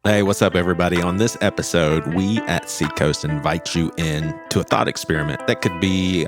Hey, what's up, everybody? On this episode, we at Seacoast invite you in to a thought experiment that could be,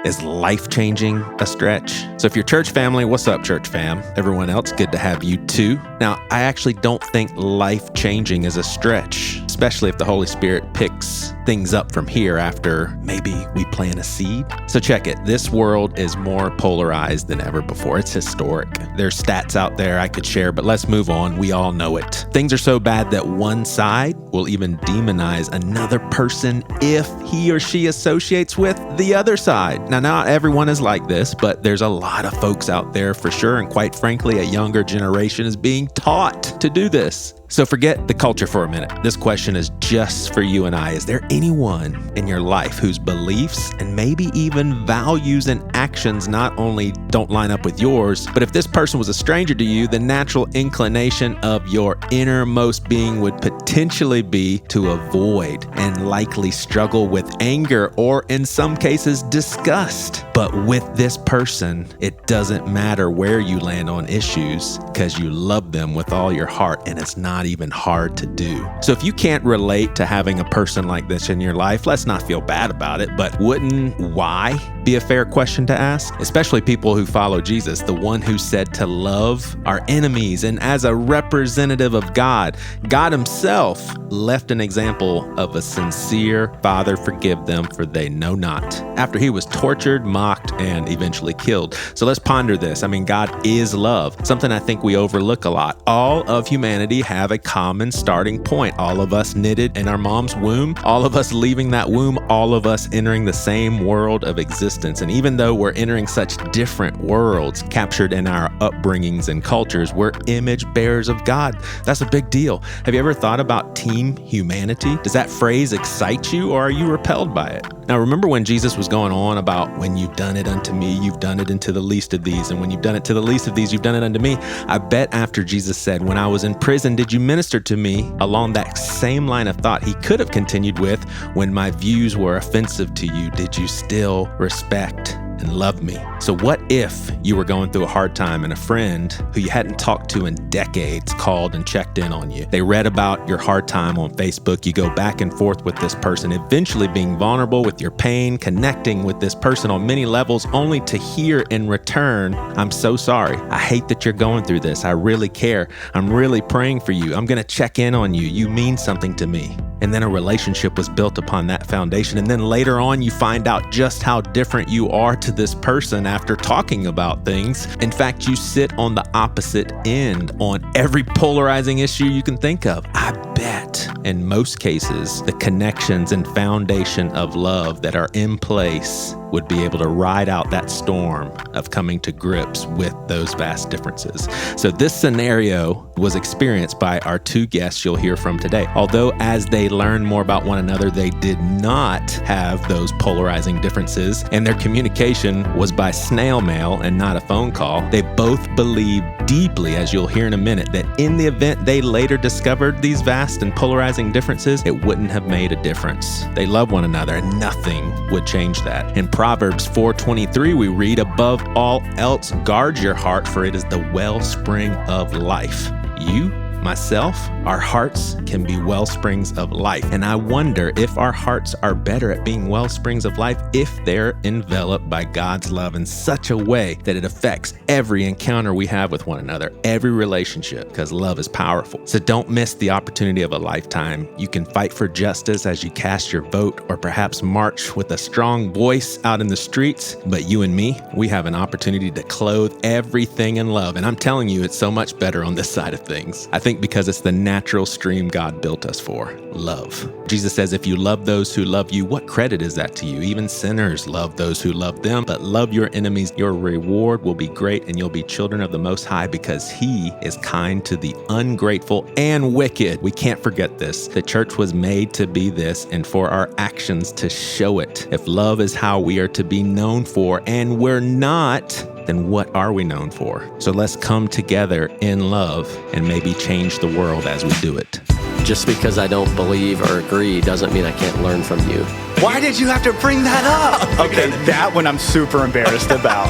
is life-changing a stretch? So if you're church family, what's up, church fam? Everyone else, good to have you too. Now, I actually don't think life-changing is a stretch, especially if the Holy Spirit picks things up from here after maybe we plant a seed. So check it. This world is more polarized than ever before. It's historic. There's stats out there I could share, but let's move on. We all know it. Things are so bad that one side will even demonize another person if he or she associates with the other side. Now, not everyone is like this, but there's a lot of folks out there for sure. And quite frankly, a younger generation is being taught to do this. So forget the culture for a minute. This question is just for you and I. Is there anyone in your life whose beliefs and maybe even values and actions not only don't line up with yours, but if this person was a stranger to you, the natural inclination of your innermost being would potentially be to avoid and likely struggle with anger or in some cases disgust. But with this person, it doesn't matter where you land on issues because you love them with all your heart, and it's not even hard to do. So if you can't relate to having a person like this in your life, let's not feel bad about it, but wouldn't why be a fair question to ask? Especially people who follow Jesus, the one who said to love our enemies. And as a representative of God, God himself left an example of a sincere Father, forgive them for they know not, after he was tortured, mocked, and eventually killed. So let's ponder this. God is love, something I think we overlook a lot. All of humanity have a common starting point. All of us knitted in our mom's womb, all of us leaving that womb, all of us entering the same world of existence. And even though we're entering such different worlds captured in our upbringings and cultures, we're image bearers of God. That's a big deal. Have you ever thought about team humanity? Does that phrase excite you, or are you repelled by it? Now, remember when Jesus was going on about when you've done it unto me, you've done it unto the least of these. And when you've done it to the least of these, you've done it unto me. I bet after Jesus said, when I was in prison, did you minister to me? Along that same line of thought, he could have continued with, when my views were offensive to you, did you still respect and love me? So what if you were going through a hard time and a friend who you hadn't talked to in decades called and checked in on you? They read about your hard time on Facebook. You go back and forth with this person, eventually being vulnerable with your pain, connecting with this person on many levels, only to hear in return, I'm so sorry. I hate that you're going through this. I really care. I'm really praying for you. I'm going to check in on you. You mean something to me. And then a relationship was built upon that foundation. And then later on, you find out just how different you are to this person after talking about things. In fact, you sit on the opposite end on every polarizing issue you can think of. I bet in most cases, the connections and foundation of love that are in place would be able to ride out that storm of coming to grips with those vast differences. So this scenario was experienced by our two guests you'll hear from today. Although as they learned more about one another, they did not have those polarizing differences, and their communication was by snail mail and not a phone call. They both believed deeply, as you'll hear in a minute, that in the event they later discovered these vast and polarizing differences, it wouldn't have made a difference. They love one another, and nothing would change that. In Proverbs 4:23, we read, above all else, guard your heart, for it is the wellspring of life. You, myself, our hearts can be well springs of life. And I wonder if our hearts are better at being well springs of life if they're enveloped by God's love in such a way that it affects every encounter we have with one another, every relationship, because love is powerful. So don't miss the opportunity of a lifetime. You can fight for justice as you cast your vote, or perhaps march with a strong voice out in the streets. But you and me, we have an opportunity to clothe everything in love. And I'm telling you, it's so much better on this side of things. I think because it's the natural stream God built us for, love. Jesus says, if you love those who love you, what credit is that to you? Even sinners love those who love them, but love your enemies. Your reward will be great, and you'll be children of the Most High, because he is kind to the ungrateful and wicked. We can't forget this. The church was made to be this, and for our actions to show it. If love is how we are to be known for, and we're not, then what are we known for? So let's come together in love and maybe change the world as we do it. Just because I don't believe or agree doesn't mean I can't learn from you. Why did you have to bring that up? Okay, that one I'm super embarrassed about.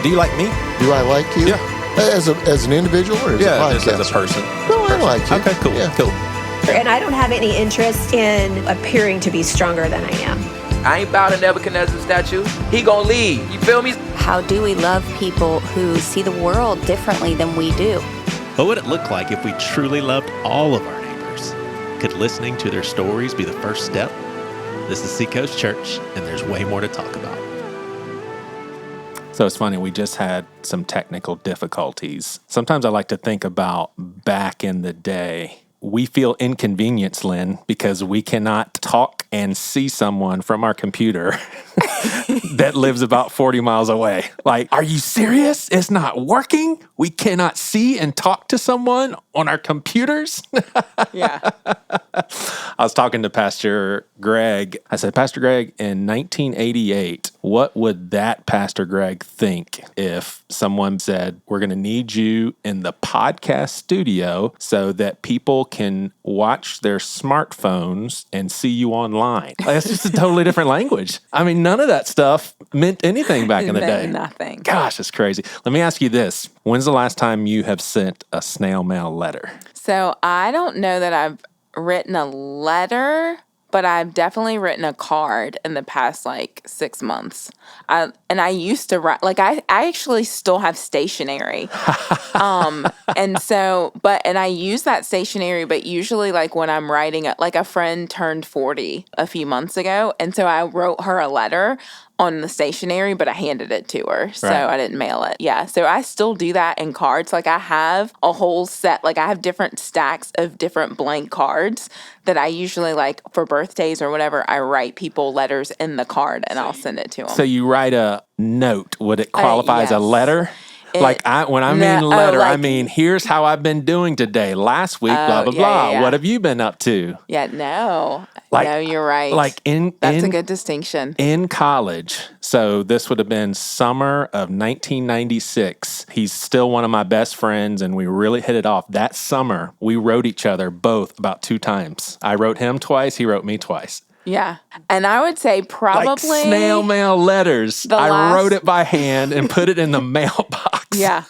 Do you like me? Do I like you? Yeah. As an individual or as a podcast? Just as a person. No, person. like you. Okay, cool, Yeah. cool. And I don't have any interest in appearing to be stronger than I am. I ain't bow to Nebuchadnezzar's statue. He gonna lead. You feel me? How do we love people who see the world differently than we do? What would it look like if we truly loved all of our neighbors? Could listening to their stories be the first step? This is Seacoast Church, and there's way more to talk about. So it's funny, we just had some technical difficulties. Sometimes I like to think about back in the day. We feel inconvenienced, Lynn, because we cannot talk and see someone from our computer that lives about 40 miles away. Like, are you serious? It's not working? We cannot see and talk to someone on our computers? Yeah. I was talking to Pastor Greg. I said, Pastor Greg, in 1988, what would that Pastor Greg think if someone said, we're going to need you in the podcast studio so that people can watch their smartphones and see you online? Like, it's just a totally different language. I mean, none of that stuff meant anything back in the day. Nothing. Gosh, it's crazy. Let me ask you this. When's the last time you have sent a snail mail letter? So I don't know that I've written a letter, but I've definitely written a card in the past 6 months. And I used to write, I actually still have stationery. And I use that stationery, but usually when I'm writing it, a friend turned 40 a few months ago. And so I wrote her a letter on the stationery, but I handed it to her. So Right. I didn't mail it. Yeah. So I still do that in cards. I have a whole set, I have different stacks of different blank cards that I usually for birthdays or whatever, I write people letters in the card and I'll send it to them. So you write a note. Would it qualify as a yes. letter? When I mean letter, I mean, here's how I've been doing today. Last week, blah, blah, blah. yeah. What have you been up to? Yeah, no. No, you're right. That's a good distinction. In college, so this would have been summer of 1996. He's still one of my best friends, and we really hit it off. That summer, we wrote each other both about 2 times. I wrote him twice. He wrote me twice. Yeah. And I would say probably snail mail letters. I wrote it by hand and put it in the mailbox. Yeah.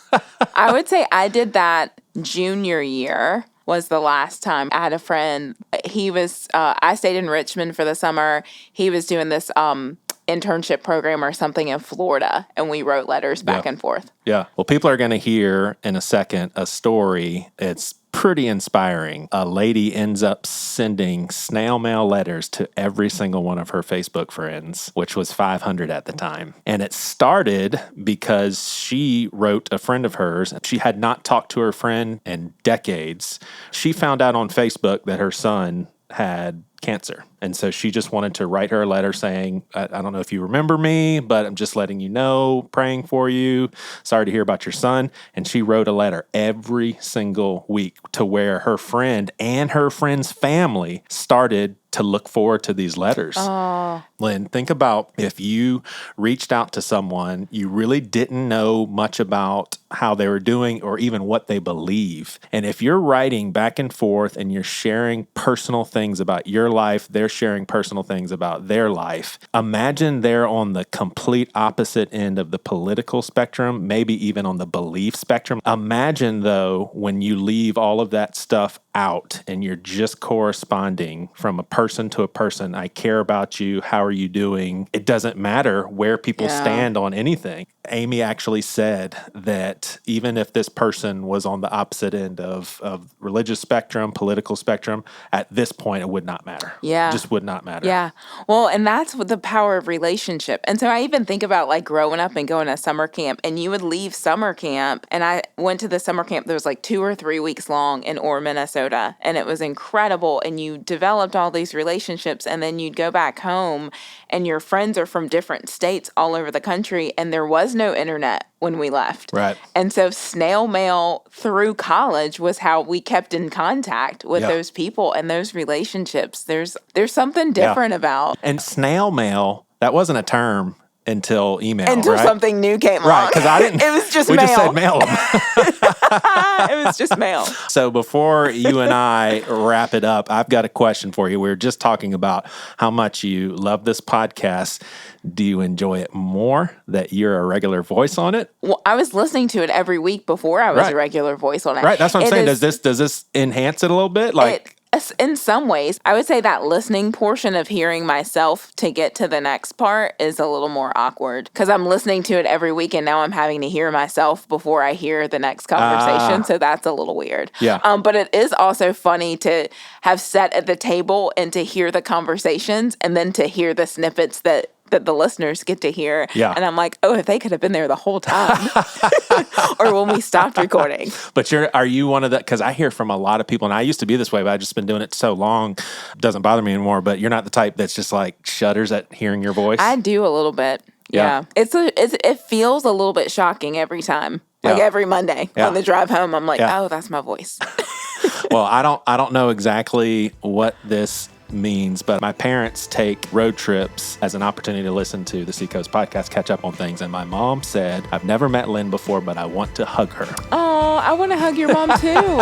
I would say I did that junior year was the last time. I had a friend. He was, I stayed in Richmond for the summer. He was doing this internship program or something in Florida, and we wrote letters back and forth. Yeah. Well, people are going to hear in a second a story. It's pretty inspiring. A lady ends up sending snail mail letters to every single one of her Facebook friends, which was 500 at the time. And it started because she wrote a friend of hers. She had not talked to her friend in decades. She found out on Facebook that her son had cancer. And so she just wanted to write her a letter saying, I don't know if you remember me, but I'm just letting you know, praying for you. Sorry to hear about your son. And she wrote a letter every single week to where her friend and her friend's family started to look forward to these letters. Oh. Lynn, think about if you reached out to someone, you really didn't know much about how they were doing or even what they believe. And if you're writing back and forth and you're sharing personal things about your life, they're sharing personal things about their life. Imagine they're on the complete opposite end of the political spectrum, maybe even on the belief spectrum. Imagine, though, when you leave all of that stuff out and you're just corresponding from a person to a person. I care about you. How are you doing? It doesn't matter where people stand on anything. Amy actually said that even if this person was on the opposite end of religious spectrum, political spectrum, at this point, it would not matter. Yeah. It just would not matter. Yeah. Well, and that's what the power of relationship. And so I even think about growing up and going to summer camp, and you would leave summer camp. And I went to the summer camp that was 2 or 3 weeks long in Orr, Minnesota. And it was incredible. And you developed all these relationships, and then you'd go back home and your friends are from different states all over the country. And there was no internet when we left. Right. And so snail mail through college was how we kept in contact with those people and those relationships. There's something different about. And snail mail, that wasn't a term until email, Until right? something new came along. Right, because I didn't. It was just we mail. just said mail them. It was just mail. So before you and I wrap it up, I've got a question for you. We were just talking about how much you love this podcast. Do you enjoy it more that you're a regular voice on it? Well, I was listening to it every week before I was Right. a regular voice on it. Right, that's what I'm It saying. is- Does this enhance it a little bit? in some ways, I would say that listening portion of hearing myself to get to the next part is a little more awkward because I'm listening to it every week and now I'm having to hear myself before I hear the next conversation. So that's a little weird. Yeah. But it is also funny to have sat at the table and to hear the conversations and then to hear the snippets that the listeners get to hear. Yeah. And I'm like, oh, if they could have been there the whole time. Or when we stopped recording. But are you one of the, because I hear from a lot of people, and I used to be this way, but I've just been doing it so long, it doesn't bother me anymore, but you're not the type that's just like shudders at hearing your voice? I do a little bit. Yeah. It feels a little bit shocking every time. Like Yeah. every Monday Yeah. on the drive home, I'm like, Yeah. oh, that's my voice. Well, I don't know exactly what this means, but my parents take road trips as an opportunity to listen to the Seacoast podcast, catch up on things. And my mom said, I've never met Lynn before, but I want to hug her. Oh, I want to hug your mom too.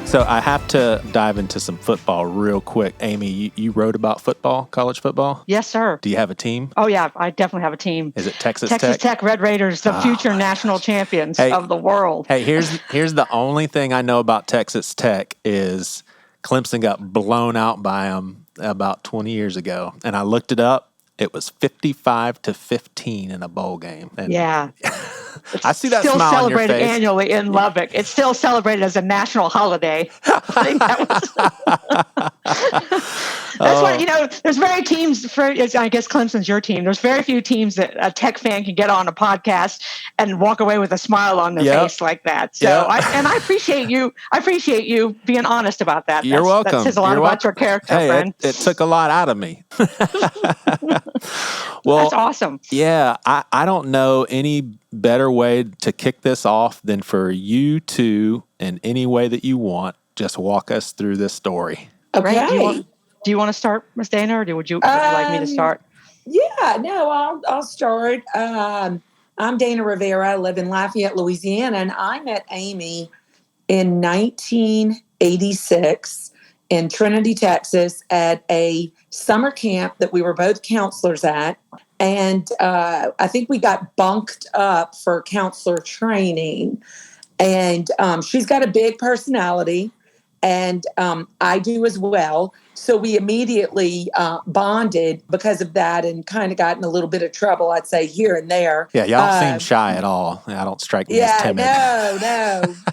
So I have to dive into some football real quick. Amy, you wrote about football, college football? Yes, sir. Do you have a team? Oh, yeah, I definitely have a team. Is it Texas Tech Red Raiders, the future national champions Hey. of the world. Hey, here's the only thing I know about Texas Tech is Clemson got blown out by them about 20 years ago. And I looked it up. It was 55-15 in a bowl game. And Yeah. I see that Still smile on your celebrated face. annually in Lubbock. It's still celebrated as a national holiday. I think that was... That's why, there's very teams, I guess Clemson's your team. There's very few teams that a Tech fan can get on a podcast and walk away with a smile on their face like that. So, I appreciate you. I appreciate you being honest about that. You're welcome. That says a lot You're about your character, Hey, friend. it took a lot out of me. Well, That's awesome. Yeah, I don't know any better way to kick this off than for you to, in any way that you want, just walk us through this story. Okay. Okay. Do you want to start, Miss Dana, or would you like me to start? Yeah, no, I'll start. I'm Dana Rivera. I live in Lafayette, Louisiana, and I met Amy in 1986 in Trinity, Texas, at a summer camp that we were both counselors at. And I think we got bunked up for counselor training. And she's got a big personality, and I do as well. So we immediately bonded because of that, and kind of got in a little bit of trouble, I'd say, here and there. Yeah, y'all don't seem shy at all. I don't strike me as timid.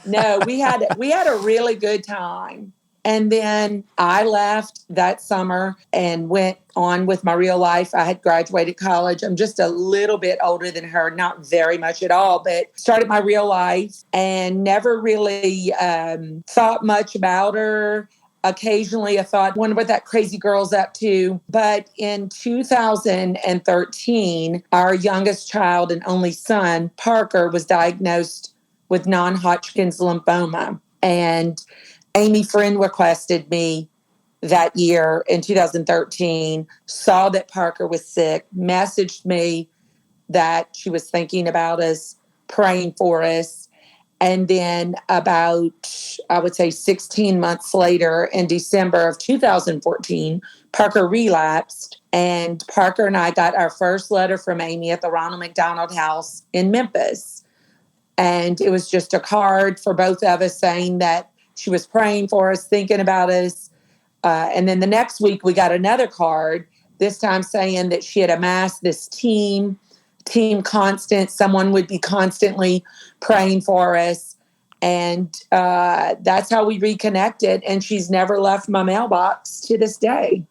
No. We had a really good time. And then I left that summer and went on with my real life. I had graduated college. I'm just a little bit older than her, not very much at all, but started my real life and never really thought much about her. Occasionally I thought, wonder what that crazy girl's up to. But in 2013, our youngest child and only son, Parker, was diagnosed with non-Hodgkin's lymphoma. And Amy friend requested me that year in 2013, saw that Parker was sick, messaged me that she was thinking about us, praying for us. And then about, I would say 16 months later, in December of 2014, Parker relapsed. And Parker and I got our first letter from Amy at the Ronald McDonald House in Memphis. And it was just a card for both of us saying that she was praying for us, thinking about us. And then the next week, we got another card, this time saying that she had amassed this team constant. Someone would be constantly praying for us. And that's how we reconnected. And she's never left my mailbox to this day.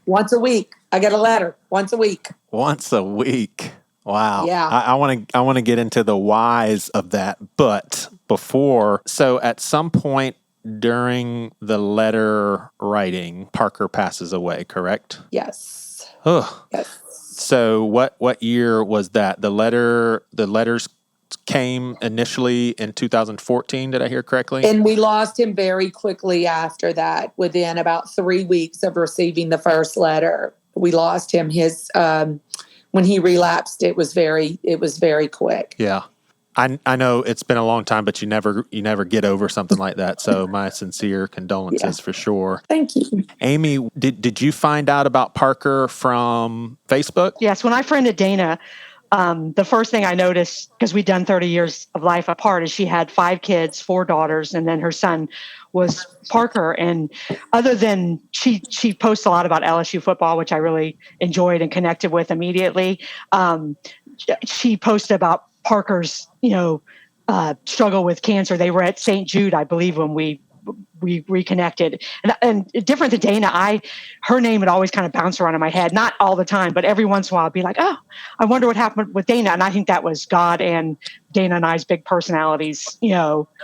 Once a week. I get a letter once a week. Once a week. Wow. Yeah. I want to get into the whys of that, but before, so at some point during the letter writing, Parker passes away, correct? Yes. Oh. Yes. So what year was that? The letters came initially in 2014. Did I hear correctly? And we lost him very quickly after that. Within about 3 weeks of receiving the first letter, we lost him. When he relapsed, it was very quick. Yeah. I know it's been a long time, but you never get over something like that. So my sincere condolences for sure. Thank you. Amy, did you find out about Parker from Facebook? Yes, when I friended Dana, the first thing I noticed, because we'd done 30 years of life apart, is she had 5 kids, 4 daughters, and then her son was Parker. And other than she posts a lot about LSU football, which I really enjoyed and connected with immediately. She posted about Parker's, struggle with cancer. They were at St. Jude, I believe, when we reconnected. And different than Dana, her name would always kind of bounce around in my head, not all the time, but every once in a while I'd be like, oh, I wonder what happened with Dana. And I think that was God and Dana and I's big personalities,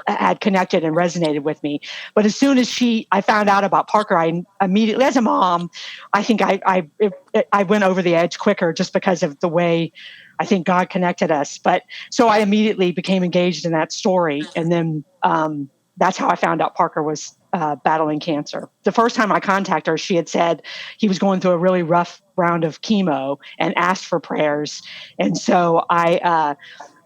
had connected and resonated with me. But as soon as I found out about Parker, I immediately, as a mom, I think I went over the edge quicker just because of the way I think God connected us. But so I immediately became engaged in that story. And then, that's how I found out Parker was battling cancer. The first time I contacted her, she had said he was going through a really rough round of chemo and asked for prayers. And so I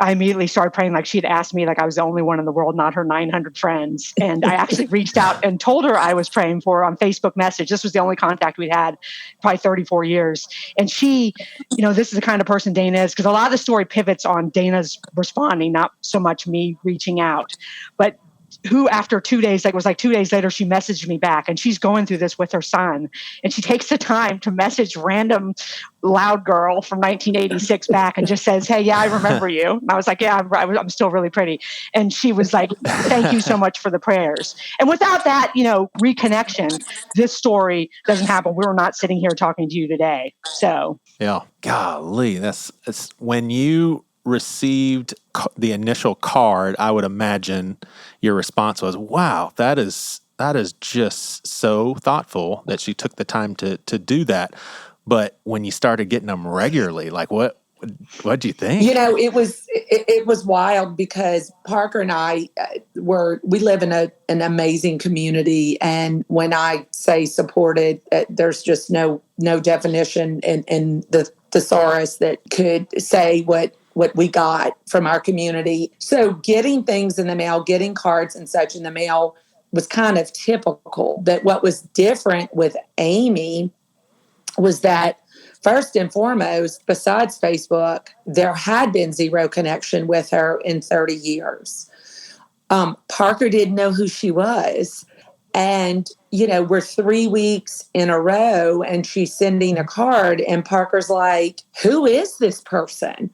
immediately started praying like she had asked me, like I was the only one in the world, not her 900 friends. And I actually reached out and told her I was praying for her on Facebook message. This was the only contact we'd had probably 34 years. And she, this is the kind of person Dana is, because a lot of the story pivots on Dana's responding, not so much me reaching out. But who after 2 days, it was like 2 days later, she messaged me back, and she's going through this with her son. And she takes the time to message random loud girl from 1986 back and just says, hey, yeah, I remember you. And I was like, yeah, I'm still really pretty. And she was like, thank you so much for the prayers. And without that, reconnection, this story doesn't happen. We're not sitting here talking to you today. So. Yeah. Golly, that's when you received the initial card, I would imagine your response was, wow, that is just so thoughtful that she took the time to do that. But when you started getting them regularly, like what do you think? It was wild because Parker and I we live in an amazing community. And when I say supported, there's just no definition in the thesaurus that could say what we got from our community. So getting things in the mail, getting cards and such in the mail was kind of typical. But what was different with Amy was that first and foremost, besides Facebook, there had been zero connection with her in 30 years. Parker didn't know who she was. And, we're 3 weeks in a row and she's sending a card and Parker's like, who is this person?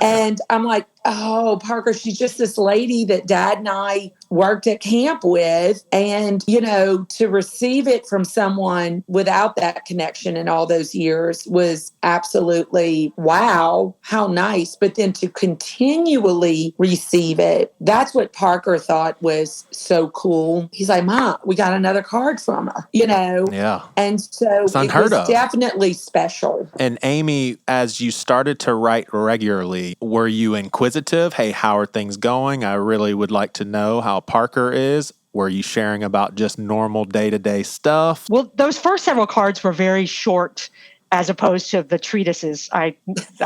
And I'm like, oh, Parker, she's just this lady that Dad and I worked at camp with. And, to receive it from someone without that connection in all those years was absolutely, wow, how nice. But then to continually receive it, that's what Parker thought was so cool. He's like, Mom, we got another card from her, Yeah. And so it's unheard was of. Definitely special. And Amy, as you started to write regularly, were you inquisitive? Hey, how are things going? I really would like to know how Parker is. Were you sharing about just normal day-to-day stuff? Well, those first several cards were very short as opposed to the treatises I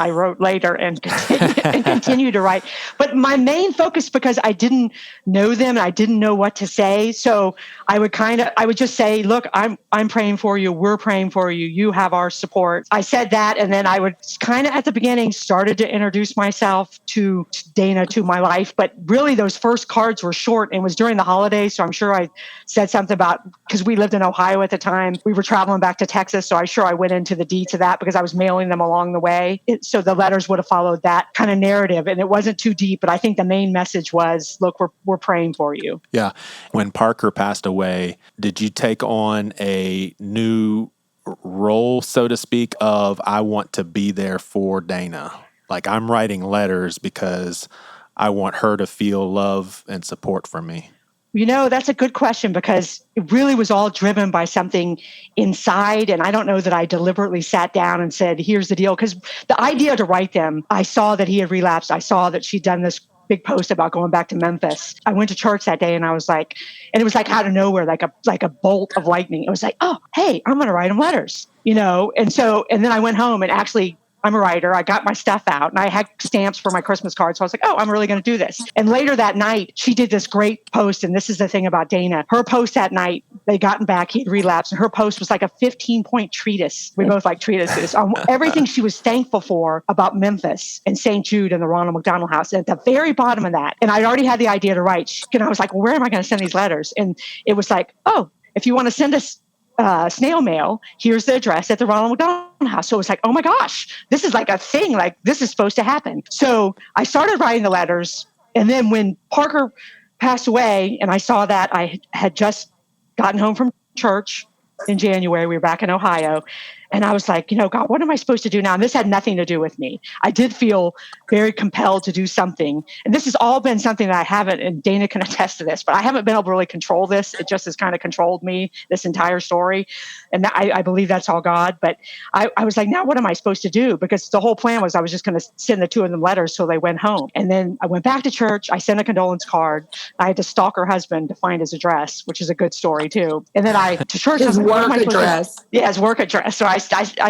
wrote later and continue to write. But my main focus, because I didn't know them and I didn't know what to say, so I would just say, look, I'm praying for you, we're praying for you, you have our support. I said that, and then I would kind of at the beginning started to introduce myself to Dana, to my life. But really those first cards were short, and it was during the holidays, so I'm sure I said something about, because we lived in Ohio at the time, we were traveling back to Texas, so I went into the to that because I was mailing them along the way. So the letters would have followed that kind of narrative, and it wasn't too deep, but I think the main message was, look, we're praying for you. Yeah. When Parker passed away, did you take on a new role, so to speak, of I want to be there for Dana? Like, I'm writing letters because I want her to feel love and support from me. That's a good question because it really was all driven by something inside. And I don't know that I deliberately sat down and said, here's the deal. Because the idea to write them, I saw that he had relapsed. I saw that she'd done this big post about going back to Memphis. I went to church that day and I was like, and it was like out of nowhere, like a bolt of lightning. It was like, oh, hey, I'm going to write him letters, And then I went home and actually, I'm a writer. I got my stuff out and I had stamps for my Christmas card. So I was like, oh, I'm really going to do this. And later that night, she did this great post. And this is the thing about Dana. Her post that night, they gotten back, he'd relapsed. And her post was like a 15-point treatise. We both like treatises on everything she was thankful for about Memphis and St. Jude and the Ronald McDonald House. And at the very bottom of that, and I'd already had the idea to write. And I was like, well, where am I going to send these letters? And it was like, oh, if you want to send us snail mail, here's the address at the Ronald McDonald House. So it was like, oh my gosh, this is like a thing, like this is supposed to happen. So I started writing the letters. And then when Parker passed away and I saw that, I had just gotten home from church in January. We were back in Ohio. And I was like, God, what am I supposed to do now? And this had nothing to do with me. I did feel very compelled to do something. And this has all been something that I haven't, and Dana can attest to this, but I haven't been able to really control this. It just has kind of controlled me, this entire story. And I believe that's all God. But I was like, now what am I supposed to do? Because the whole plan was I was just going to send the two of them letters till they went home. And then I went back to church. I sent a condolence card. I had to stalk her husband to find his address, which is a good story too. And then to church. His work address. Yeah, his work address. So I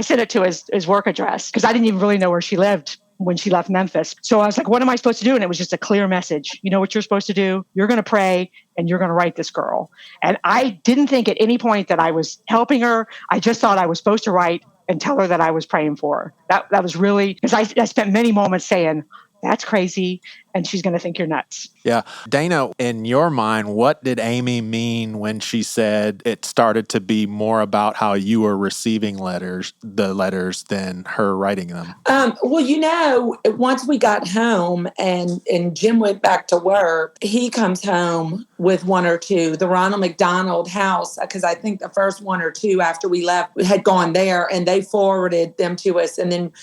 sent it to his work address because I didn't even really know where she lived when she left Memphis. So I was like, what am I supposed to do? And it was just a clear message. You know what you're supposed to do? You're going to pray and you're going to write this girl. And I didn't think at any point that I was helping her. I just thought I was supposed to write and tell her that I was praying for her. That was really, because I spent many moments saying, that's crazy, and she's going to think you're nuts. Yeah. Dana, in your mind, what did Amy mean when she said it started to be more about how you were receiving the letters, than her writing them? Well, once we got home and Jim went back to work, he comes home with one or two. The Ronald McDonald House, because I think the first one or two after we left had gone there, and they forwarded them to us. And then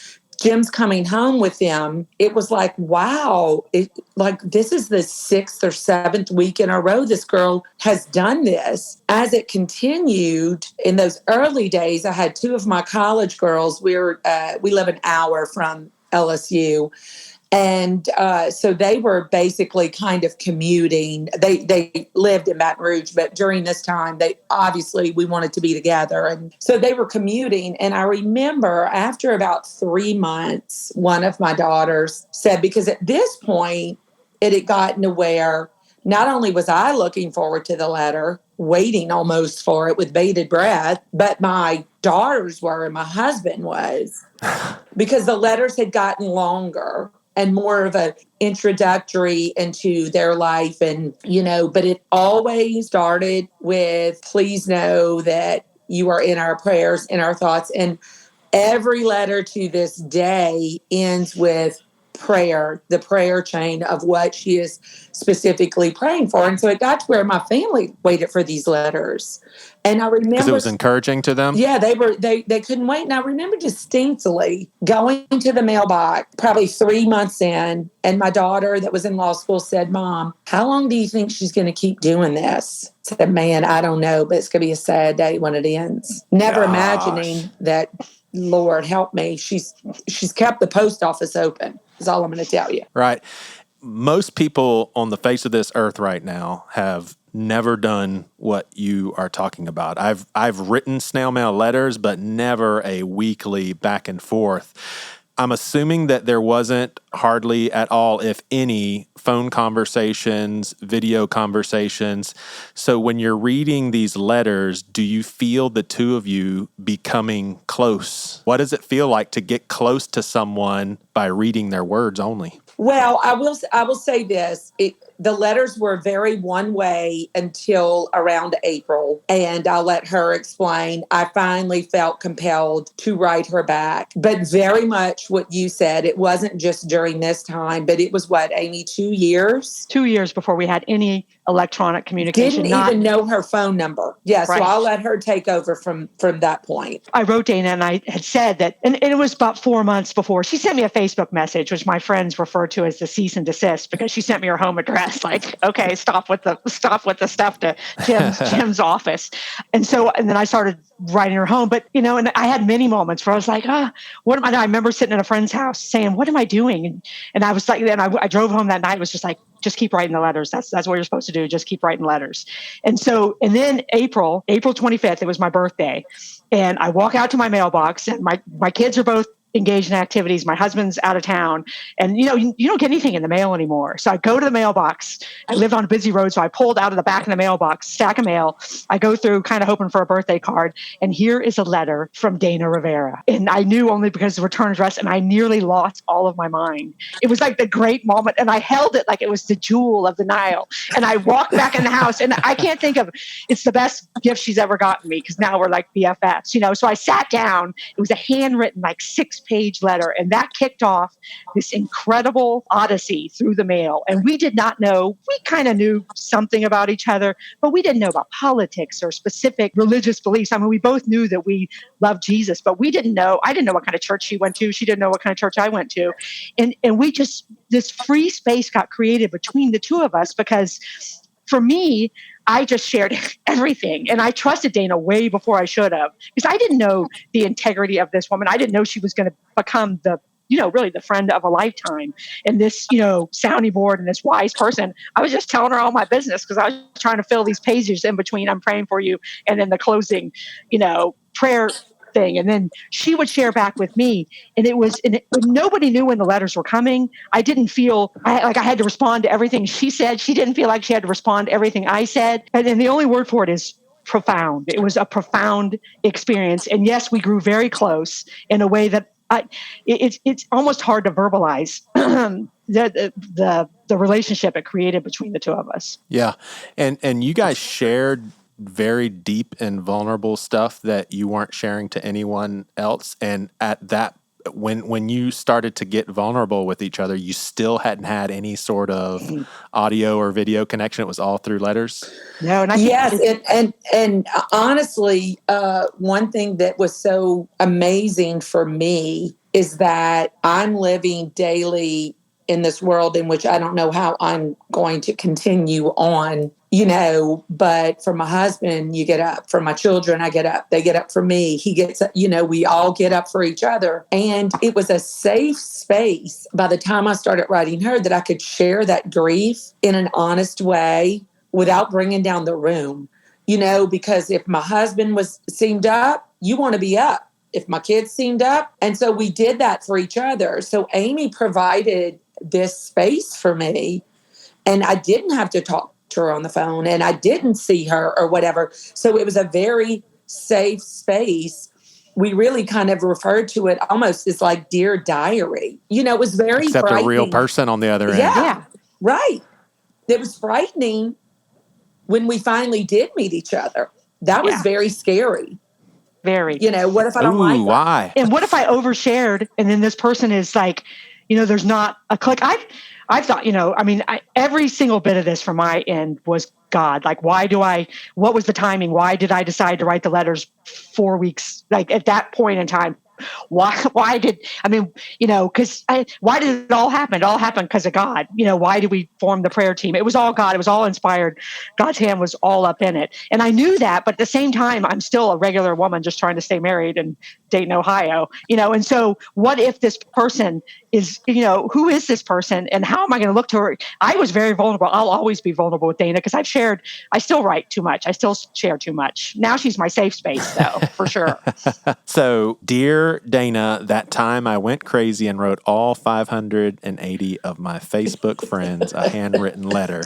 Jim's coming home with them. It was like, wow, this is the 6th or 7th week in a row this girl has done this. As it continued, in those early days, I had two of my college girls. We live an hour from LSU. And so they were basically kind of commuting. They lived in Baton Rouge, but during this time, we wanted to be together. And so they were commuting. And I remember after about 3 months, one of my daughters said, because at this point, it had gotten to where not only was I looking forward to the letter, waiting almost for it with bated breath, but my daughters were and my husband was, because the letters had gotten longer and more of an introductory into their life. And, but it always started with, please know that you are in our prayers, in our thoughts. And every letter to this day ends with prayer, the prayer chain of what she is specifically praying for. And so it got to where my family waited for these letters. And I remember, because it was encouraging to them. Yeah, they couldn't wait. And I remember distinctly going to the mailbox probably 3 months in, and my daughter that was in law school said, Mom, how long do you think she's going to keep doing this? I said, man, I don't know, but it's going to be a sad day when it ends. Never imagining that, Lord help me, she's kept the post office open, is all I'm going to tell you. Right. Most people on the face of this earth right now have never done what you are talking about. I've written snail mail letters, but never a weekly back and forth. I'm assuming that there wasn't hardly at all, if any, phone conversations, video conversations. So when you're reading these letters, do you feel the two of you becoming close? What does it feel like to get close to someone by reading their words only? Well, I will say this. The letters were very one way until around April, and I'll let her explain. I finally felt compelled to write her back. But very much what you said, it wasn't just during this time, but it was Amy, 2 years? 2 years before we had any electronic communication. Didn't even know her phone number. Yeah, Right. so I'll let her take over from that point. I wrote Dana and I had said that, and it was about 4 months before she sent me a Facebook message, which my friends refer to as the cease and desist, because she sent me her home address. Like, okay, stop with the stuff to Jim's office. And then I started writing her home. But, and I had many moments where I was like, what am I doing? I remember sitting in a friend's house saying, what am I doing? And I was like, then I drove home that night, was just like, just keep writing the letters. That's what you're supposed to do. Just keep writing letters. And then April 25th, it was my birthday. And I walk out to my mailbox, and my kids are both engaged in activities. My husband's out of town, and you don't get anything in the mail anymore. So I go to the mailbox. I lived on a busy road, so I pulled out of the back of the mailbox, stack of mail. I go through, kind of hoping for a birthday card, and here is a letter from Dana Rivera. And I knew only because of the return address, and I nearly lost all of my mind. It was like the great moment, and I held it like it was the jewel of the Nile. And I walked back in the house, and I can't think of, it's the best gift she's ever gotten me, because now we're like BFFs, So I sat down. It was a handwritten, like 6-page letter, and that kicked off this incredible odyssey through the mail. And we did not know, we kind of knew something about each other, but we didn't know about politics or specific religious beliefs. I mean, we both knew that we loved Jesus, but I didn't know what kind of church she went to. She didn't know what kind of church I went to. And we just, this free space got created between the two of us, because for me, I just shared everything. And I trusted Dana way before I should have, because I didn't know the integrity of this woman. I didn't know she was going to become really the friend of a lifetime. And this, sounding board and this wise person, I was just telling her all my business, because I was trying to fill these pages in between I'm praying for you and then the closing, prayer thing. And then she would share back with me. And nobody knew when the letters were coming. I didn't feel I had to respond to everything she said. She didn't feel like she had to respond to everything I said. And then the only word for it is profound. It was a profound experience. And yes, we grew very close in a way that it's almost hard to verbalize the relationship it created between the two of us. Yeah. And you guys shared very deep and vulnerable stuff that you weren't sharing to anyone else. And at that, when you started to get vulnerable with each other, you still hadn't had any sort of audio or video connection. It was all through letters. No, and and honestly, one thing that was so amazing for me is that I'm living daily in this world in which I don't know how I'm going to continue on, but for my husband, you get up. For my children, I get up. They get up for me. He gets up, we all get up for each other. And it was a safe space by the time I started writing her that I could share that grief in an honest way without bringing down the room, because if my husband seemed up, you want to be up. If my kids seemed up. And so we did that for each other. So Amy provided this space for me, and I didn't have to talk to her on the phone, and I didn't see her or whatever. So it was a very safe space. We really kind of referred to it almost as like Dear Diary. It was very Except frightening. a real person on the other end. Yeah, right. It was frightening when we finally did meet each other. That was very scary. Very. What if I don't like that? Why? And what if I overshared, and then this person is like, there's not a click. I've thought, every single bit of this from my end was God. Like, what was the timing? Why did I decide to write the letters 4 weeks, like at that point in time? Why did it all happen? It all happened because of God. Why did we form the prayer team? It was all God. It was all inspired. God's hand was all up in it. And I knew that, but at the same time, I'm still a regular woman just trying to stay married in Dayton, Ohio, and so what if this person is, who is this person and how am I going to look to her? I was very vulnerable. I'll always be vulnerable with Dana because I still write too much. I still share too much. Now she's my safe space though, for sure. So, Dear Dana, that time I went crazy and wrote all 580 of my Facebook friends a handwritten letter.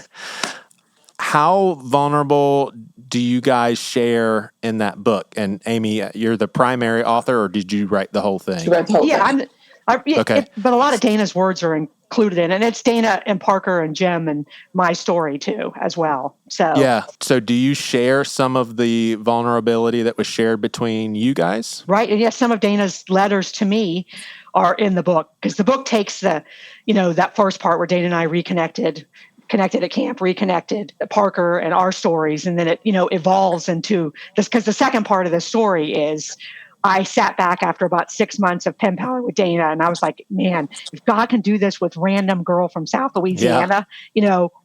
How vulnerable do you guys share in that book? And Amy, you're the primary author, or did you write the whole thing? She wrote the whole thing. Okay. But a lot of Dana's words are included in it. And it's Dana and Parker and Jim and my story too, as well. So yeah. So do you share some of the vulnerability that was shared between you guys? Right. And yes, some of Dana's letters to me are in the book, because the book takes that first part where Dana and I reconnected Connected at Camp, Reconnected, Parker, and our stories. And then it, evolves into this, because the second part of the story is I sat back after about 6 months of pen pal with Dana, and I was like, man, if God can do this with random girl from South Louisiana,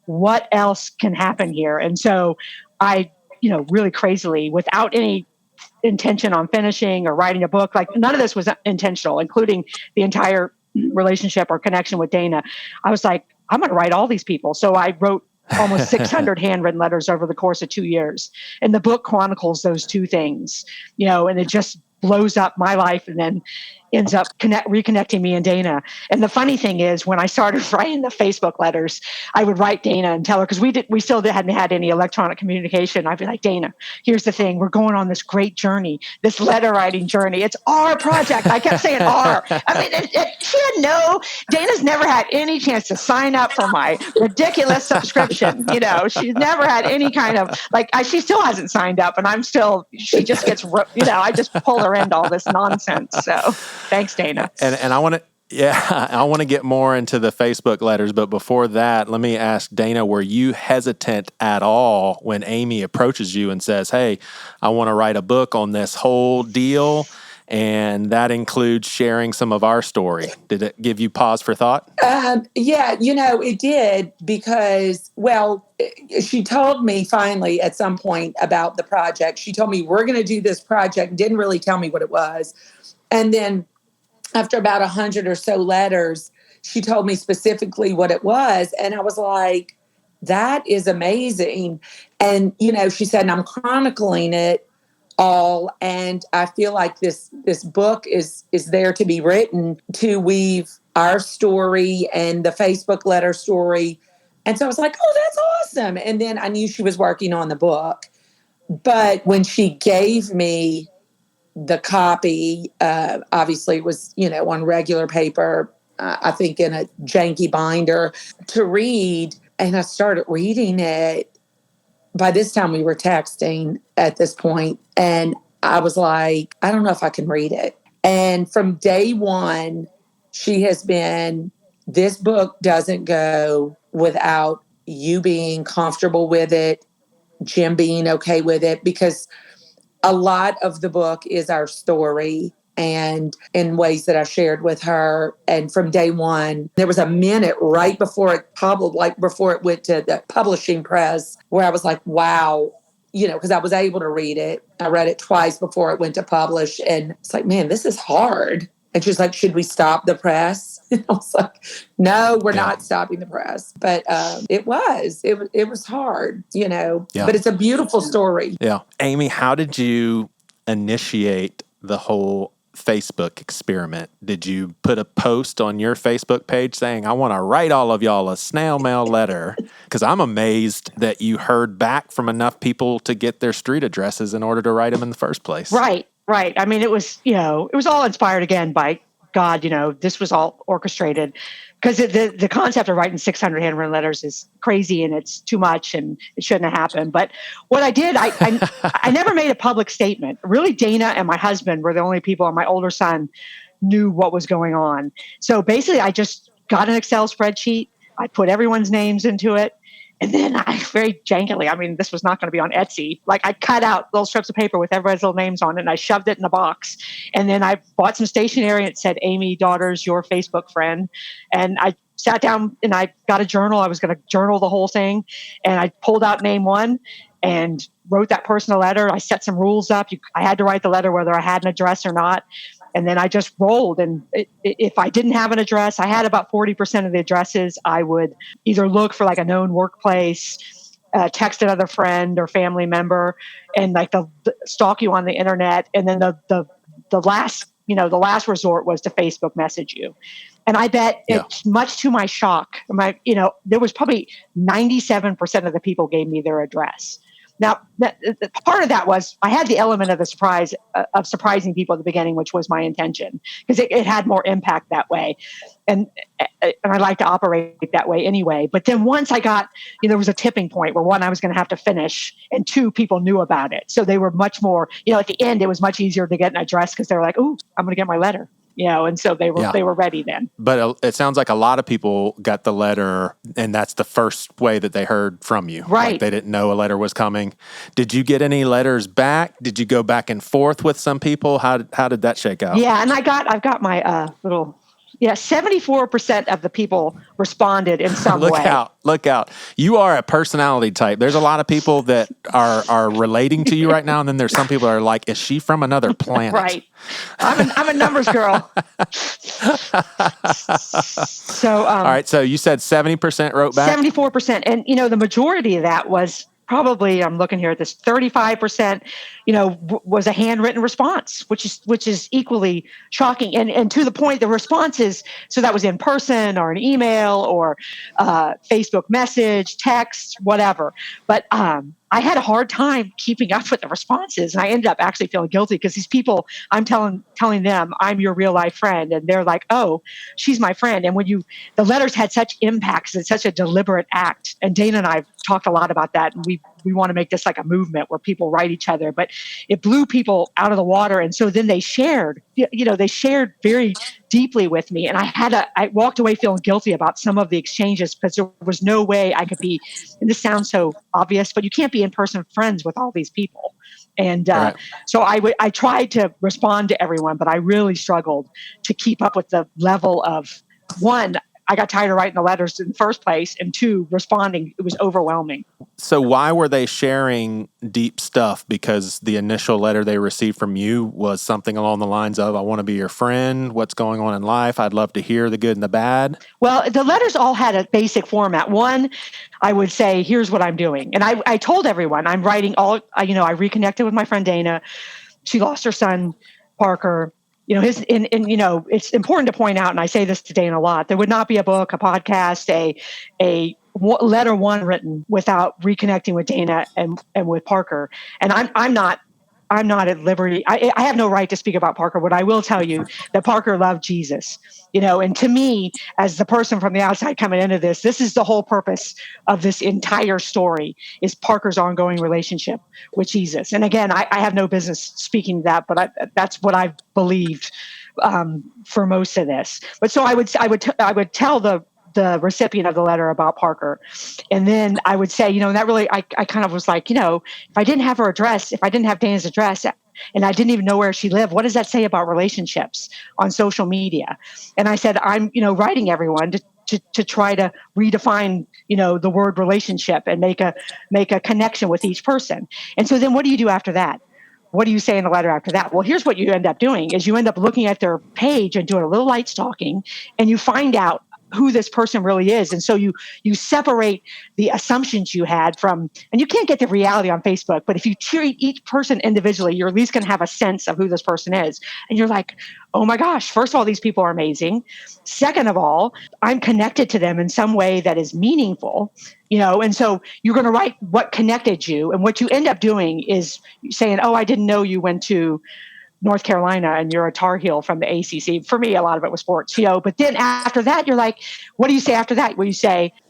what else can happen here? And so I, really crazily, without any intention on finishing or writing a book, like none of this was intentional, including the entire relationship or connection with Dana. I was like, I'm going to write all these people. So I wrote almost 600 handwritten letters over the course of 2 years. And the book chronicles those two things, and it just blows up my life and then ends up reconnecting me and Dana. And the funny thing is, when I started writing the Facebook letters, I would write Dana and tell her, because we still hadn't had any electronic communication. I'd be like, Dana, here's the thing. We're going on this great journey, this letter writing journey. It's our project. I kept saying our. I mean, Dana's never had any chance to sign up for my ridiculous subscription. She's never had any kind of, she still hasn't signed up, and she just gets, I just pull her into all this nonsense. So thanks, Dana. And I want to get more into the Facebook letters, but before that, let me ask Dana, were you hesitant at all when Amy approaches you and says, hey, I want to write a book on this whole deal, and that includes sharing some of our story? Did it give you pause for thought? Yeah, it did, because, she told me finally at some point about the project. She told me, we're going to do this project, didn't really tell me what it was. And then after about 100 or so letters, she told me specifically what it was. And I was like, that is amazing. And, she said, and I'm chronicling it all. And I feel like this book is there to be written to weave our story and the Facebook letter story. And so I was like, oh, that's awesome. And then I knew she was working on the book. But when she gave me the copy, obviously it was, on regular paper, I think in a janky binder to read. And I started reading it. By this time we were texting at this point. And I was like, I don't know if I can read it. And from day one, she has been, this book doesn't go without you being comfortable with it, Jim being okay with it, because a lot of the book is our story and in ways that I shared with her. And from day one, there was a minute right before it, probably before it went to the publishing press, where I was like, wow, because I was able to read it. I read it twice before it went to publish. And it's like, man, this is hard. And she's like, should we stop the press? And I was like, no, we're not stopping the press. But it was hard, but it's a beautiful story. Yeah. Amy, how did you initiate the whole Facebook experiment? Did you put a post on your Facebook page saying, I want to write all of y'all a snail mail letter? Because I'm amazed that you heard back from enough people to get their street addresses in order to write them in the first place. Right. I mean, it was all inspired again by God. This was all orchestrated, because the concept of writing 600 handwritten letters is crazy and it's too much and it shouldn't have happened. But what I did, I never made a public statement. Really, Dana and my husband were the only people, and my older son knew what was going on. So basically, I just got an Excel spreadsheet. I put everyone's names into it. And then I very jankily, this was not going to be on Etsy. I cut out little strips of paper with everybody's little names on it, and I shoved it in a box. And then I bought some stationery, and it said, Amy Daughters, your Facebook friend. And I sat down and I got a journal. I was going to journal the whole thing. And I pulled out name one and wrote that person a letter. I set some rules up. I had to write the letter whether I had an address or not. And then I just rolled. And if I didn't have an address, I had about 40% of the addresses. I would either look for a known workplace, text another friend or family member, and stalk you on the internet. And then the last resort was to Facebook message you. And I bet it's much to my shock. There was probably 97% of the people gave me their address. Now, part of that was I had the element of the surprise of surprising people at the beginning, which was my intention, because it had more impact that way. And I like to operate that way anyway. But then once I got, there was a tipping point where one, I was going to have to finish, and two, people knew about it. So they were much more, at the end, it was much easier to get an address because they were like, ooh, I'm going to get my letter. and so they were ready then. But it sounds like a lot of people got the letter, and that's the first way that they heard from you. Right. Like they didn't know a letter was coming. Did you get any letters back? Did you go back and forth with some people? How did that shake out? Yeah, and I've got my little. Yeah, 74% of the people responded in some way. Look out. You are a personality type. There's a lot of people that are relating to you right now, and then there's some people that are like, is she from another planet? Right. I'm a numbers girl. So all right, so you said 70% wrote back? 74%. And, the majority of that was probably, I'm looking here at this, 35%, was a handwritten response, which is equally shocking. And to the point, the responses, so that was in person or an email or Facebook message, text, whatever. But I had a hard time keeping up with the responses. And I ended up actually feeling guilty because these people, I'm telling them, I'm your real life friend. And they're like, oh, she's my friend. And the letters had such impacts and such a deliberate act. And Dana and I have talked a lot about that. And we want to make this like a movement where people write each other, but it blew people out of the water. And so then they shared, they shared very deeply with me. And I walked away feeling guilty about some of the exchanges because there was no way I could be, and this sounds so obvious, but you can't be in-person friends with all these people. And right. So I tried to respond to everyone, but I really struggled to keep up with the level of, one, I got tired of writing the letters in the first place, and two, responding. It was overwhelming. So why were they sharing deep stuff? Because the initial letter they received from you was something along the lines of, I want to be your friend. What's going on in life? I'd love to hear the good and the bad. Well, the letters all had a basic format. One, I would say, here's what I'm doing. And I told everyone I'm writing I reconnected with my friend Dana. She lost her son, Parker. It's important to point out, and I say this to Dana a lot, there would not be a book, a podcast, a letter one written without reconnecting with Dana and with Parker. And I'm not at liberty. I have no right to speak about Parker, but I will tell you that Parker loved Jesus, and to me, as the person from the outside coming into this is the whole purpose of this entire story is Parker's ongoing relationship with Jesus. And again, I have no business speaking to that, but that's what I've believed for most of this. But so I would tell the recipient of the letter about Parker. And then I would say, that really, I kind of was like, if I didn't have her address, if I didn't have Dana's address, and I didn't even know where she lived, what does that say about relationships on social media? And I said, I'm, writing everyone to try to redefine, the word relationship and make a connection with each person. And so then what do you do after that? What do you say in the letter after that? Well, here's what you end up doing is you end up looking at their page and doing a little light stalking, and you find out who this person really is. And so you separate the assumptions you had from, and you can't get the reality on Facebook, but if you treat each person individually, you're at least going to have a sense of who this person is. And you're like, oh my gosh, first of all, these people are amazing. Second of all, I'm connected to them in some way that is meaningful, and so you're going to write what connected you. And what you end up doing is saying, oh, I didn't know you went to North Carolina and you're a Tar Heel from the ACC. For me, a lot of it was sports, but then after that, you're like, what do you say after that? Well, you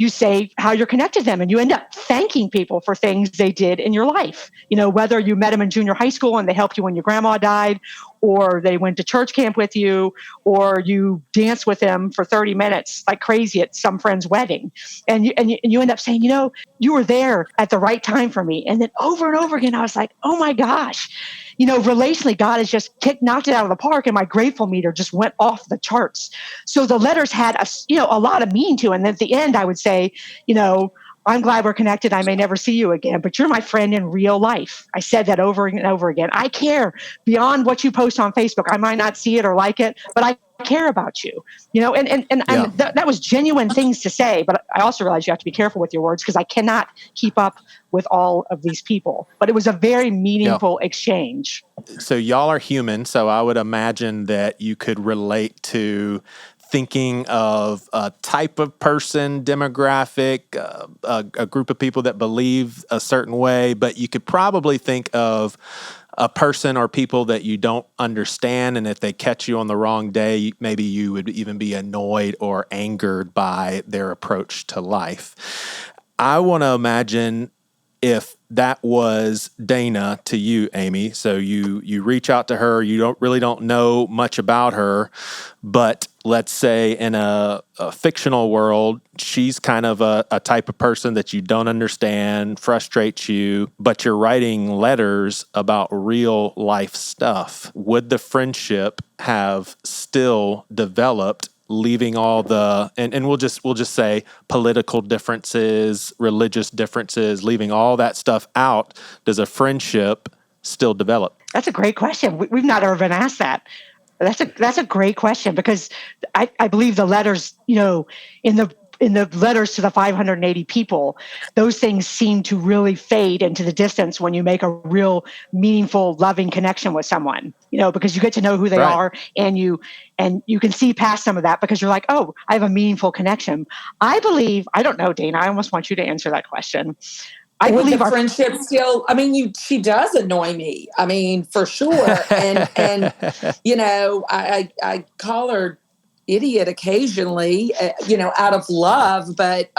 say how you're connected to them, and you end up thanking people for things they did in your life. Whether you met them in junior high school and they helped you when your grandma died, or they went to church camp with you, or you danced with them for 30 minutes like crazy at some friend's wedding. And you end up saying, you were there at the right time for me. And then over and over again, I was like, oh my gosh, relationally, God has just knocked it out of the park, and my grateful meter just went off the charts. So the letters had a lot of meaning to it. And at the end, I would say, I'm glad we're connected. I may never see you again, but you're my friend in real life. I said that over and over again. I care beyond what you post on Facebook. I might not see it or like it, but I care about you, and that was genuine things to say. But I also realized you have to be careful with your words because I cannot keep up with all of these people. But it was a very meaningful exchange. So y'all are human. So I would imagine that you could relate to thinking of a type of person, demographic, a group of people that believe a certain way, but you could probably think of a person or people that you don't understand, and if they catch you on the wrong day, maybe you would even be annoyed or angered by their approach to life. I want to imagine if that was Dana to you, Amy. So you reach out to her, you don't know much about her, but let's say in a fictional world, she's kind of a type of person that you don't understand, frustrates you, but you're writing letters about real life stuff. Would the friendship have still developed, leaving all the and we'll just say political differences, religious differences, leaving all that stuff out? Does a friendship still develop? That's a great question. We've not ever been asked that. That's a great question, because I believe the letters, in the letters to the 580 people, those things seem to really fade into the distance when you make a real meaningful, loving connection with someone, because you get to know who they are, and you can see past some of that because you're like, oh, I have a meaningful connection. I don't know, Dana, I almost want you to answer that question. I believe our friendship still, she does annoy me. For sure. And I call her idiot occasionally, out of love. But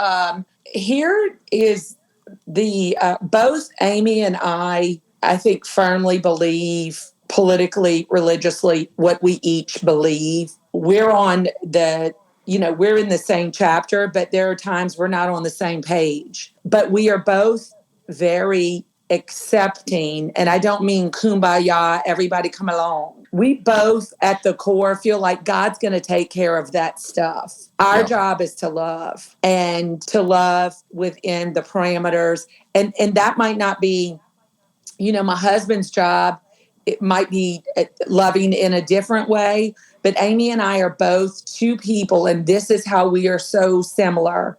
here is the, both Amy and I think firmly believe politically, religiously, what we each believe. We're on we're in the same chapter, but there are times we're not on the same page. But we are both very accepting, and I don't mean kumbaya, everybody come along. We both at the core feel like God's going to take care of that stuff. Our job is to love, and to love within the parameters. And that might not be, my husband's job. It might be loving in a different way. But Amy and I are both two people, and this is how we are so similar,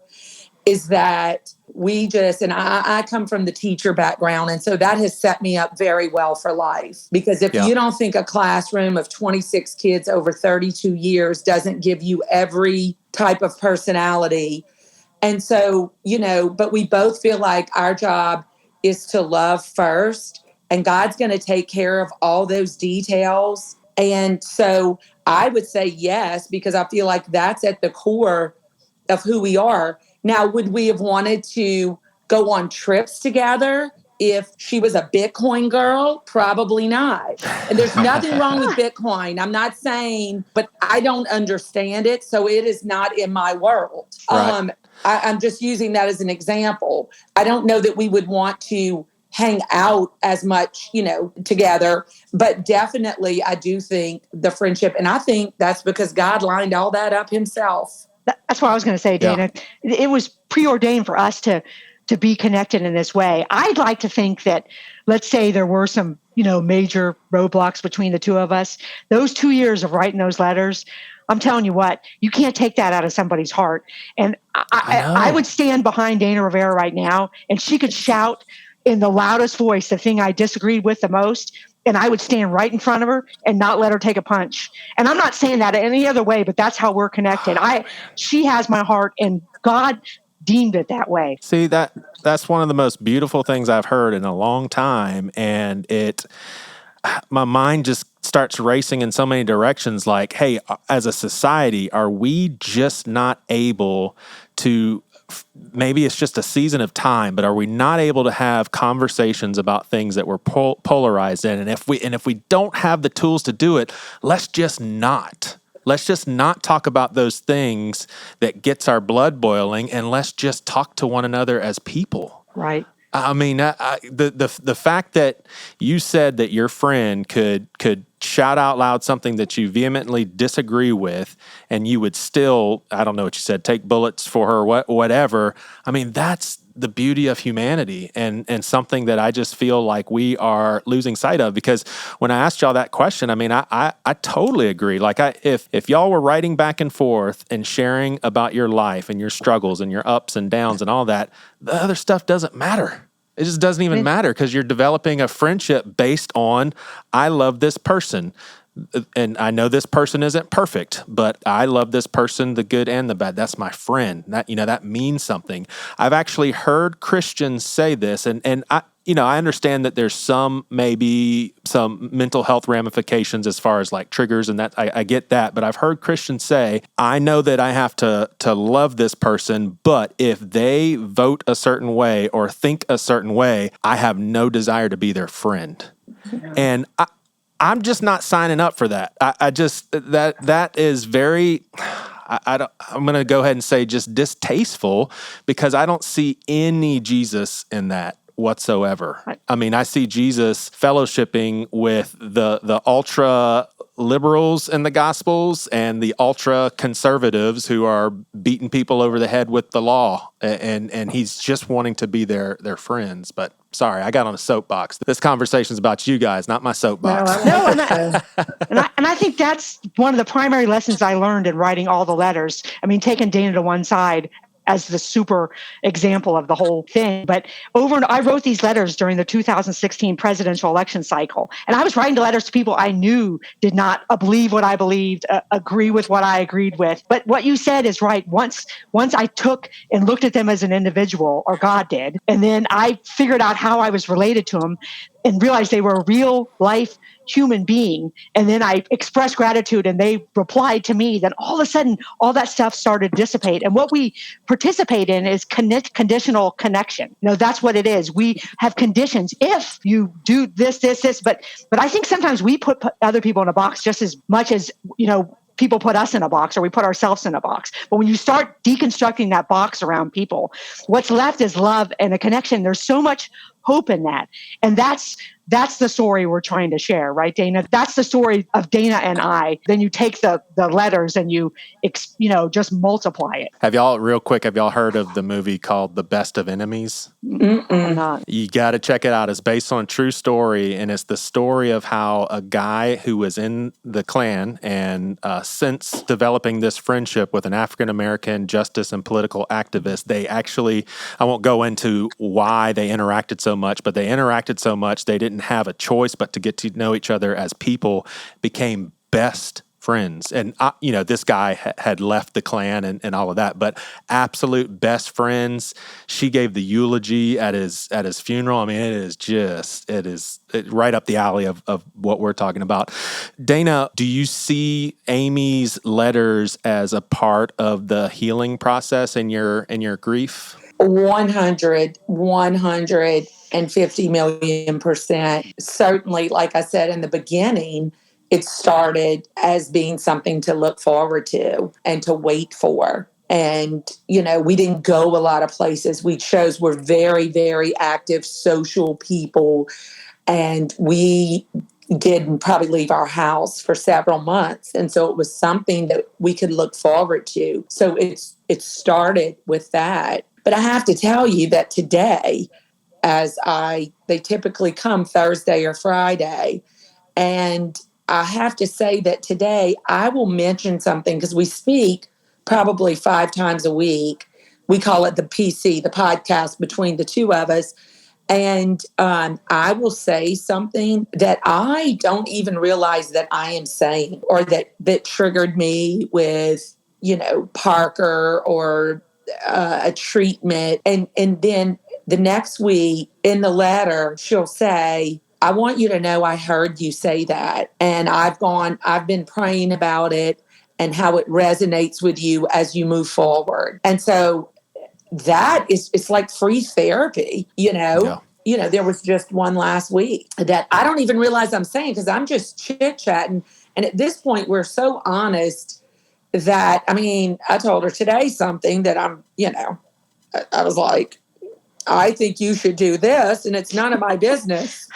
is that we and I come from the teacher background, and so that has set me up very well for life. Because if you don't think a classroom of 26 kids over 32 years doesn't give you every type of personality, and so, but we both feel like our job is to love first, and God's going to take care of all those details. And so I would say yes, because I feel like that's at the core of who we are. Now, would we have wanted to go on trips together if she was a Bitcoin girl? Probably not. And there's nothing wrong with Bitcoin. I'm not saying, but I don't understand it. So it is not in my world. Right. I'm just using that as an example. I don't know that we would want to hang out as much, together. But definitely, I do think the friendship, and I think that's because God lined all that up himself. That's what I was going to say, Dana. Yeah. It was preordained for us to be connected in this way. I'd like to think that, let's say there were some, major roadblocks between the two of us. Those 2 years of writing those letters, I'm telling you what, you can't take that out of somebody's heart. And I would stand behind Dana Rivera right now, and she could shout in the loudest voice the thing I disagreed with the most, and I would stand right in front of her and not let her take a punch. And I'm not saying that any other way, but that's how we're connected. She has my heart, and God deemed it that way. See, that's one of the most beautiful things I've heard in a long time, and my mind just starts racing in so many directions. Like, hey, as a society, are we just not able to? Maybe it's just a season of time, but are we not able to have conversations about things that we're polarized in? And if we don't have the tools to do it, let's just not talk about those things that gets our blood boiling, and let's just talk to one another as people. Right. The fact that you said that your friend could shout out loud something that you vehemently disagree with, and you would still, I don't know what you said, take bullets for her, whatever. That's the beauty of humanity, and something that I just feel like we are losing sight of. Because when I asked y'all that question, I totally agree. Like, if y'all were writing back and forth and sharing about your life and your struggles and your ups and downs and all that, the other stuff doesn't matter. It just doesn't even matter, because you're developing a friendship based on, I love this person. and I know this person isn't perfect, but I love this person, the good and the bad. That's my friend. That means something. I've actually heard Christians say this, and I understand that there's maybe some mental health ramifications as far as like triggers, and that I get that. But I've heard Christians say, I know that I have to love this person, but if they vote a certain way or think a certain way, I have no desire to be their friend. Yeah. And I'm just not signing up for that. That is very, I'm going to go ahead and say just distasteful, because I don't see any Jesus in that whatsoever. Right. I mean, I see Jesus fellowshipping with the ultra liberals in the Gospels and the ultra conservatives who are beating people over the head with the law, and he's just wanting to be their friends. But sorry, I got on a soapbox. This conversation's about you guys, not my soapbox. And I think that's one of the primary lessons I learned in writing all the letters. I mean, taking Dana to one side as the super example of the whole thing. But I wrote these letters during the 2016 presidential election cycle. And I was writing letters to people I knew did not believe what I believed, agree with what I agreed with. But what you said is right. Once I took and looked at them as an individual, or God did, and then I figured out how I was related to them and realized they were a real life human being, and then I expressed gratitude and they replied to me, then all of a sudden all that stuff started to dissipate. And what we participate in is conditional connection. That's what it is. We have conditions. If you do this, but I think sometimes we put other people in a box just as much as people put us in a box, or we put ourselves in a box. But when you start deconstructing that box around people, what's left is love and a connection. There's so much hope in that. And that's the story we're trying to share, right, Dana? That's the story of Dana and I. Then you take the letters and you just multiply it. Have y'all heard of the movie called The Best of Enemies? I'm not. You got to check it out. It's based on a true story, and it's the story of how a guy who was in the Klan and since developing this friendship with an African-American justice and political activist, they actually, I won't go into why they interacted so much, but they interacted so much they didn't have a choice but to get to know each other as people, became best friends. And, this guy had left the Klan and all of that, but absolute best friends. She gave the eulogy at his funeral. I mean, it is right up the alley of what we're talking about. Dana, do you see Amy's letters as a part of the healing process in your grief? 150 million%. Certainly, like I said in the beginning, it started as being something to look forward to and to wait for. And, we didn't go a lot of places. We're very, very active social people. And we didn't probably leave our house for several months. And so it was something that we could look forward to. So it started with that. But I have to tell you that today, they typically come Thursday or Friday, and I have to say that today I will mention something because we speak probably 5 times a week. We call it the PC, the podcast between the two of us. And I will say something that I don't even realize that I am saying, or that triggered me with, Parker or a treatment. And then the next week in the letter, she'll say, I want you to know I heard you say that. And I've been praying about it and how it resonates with you as you move forward. And so it's like free therapy, Yeah. There was just one last week that I don't even realize I'm saying because I'm just chit-chatting. And at this point, we're so honest that, I told her today something that I was like, I think you should do this, and it's none of my business.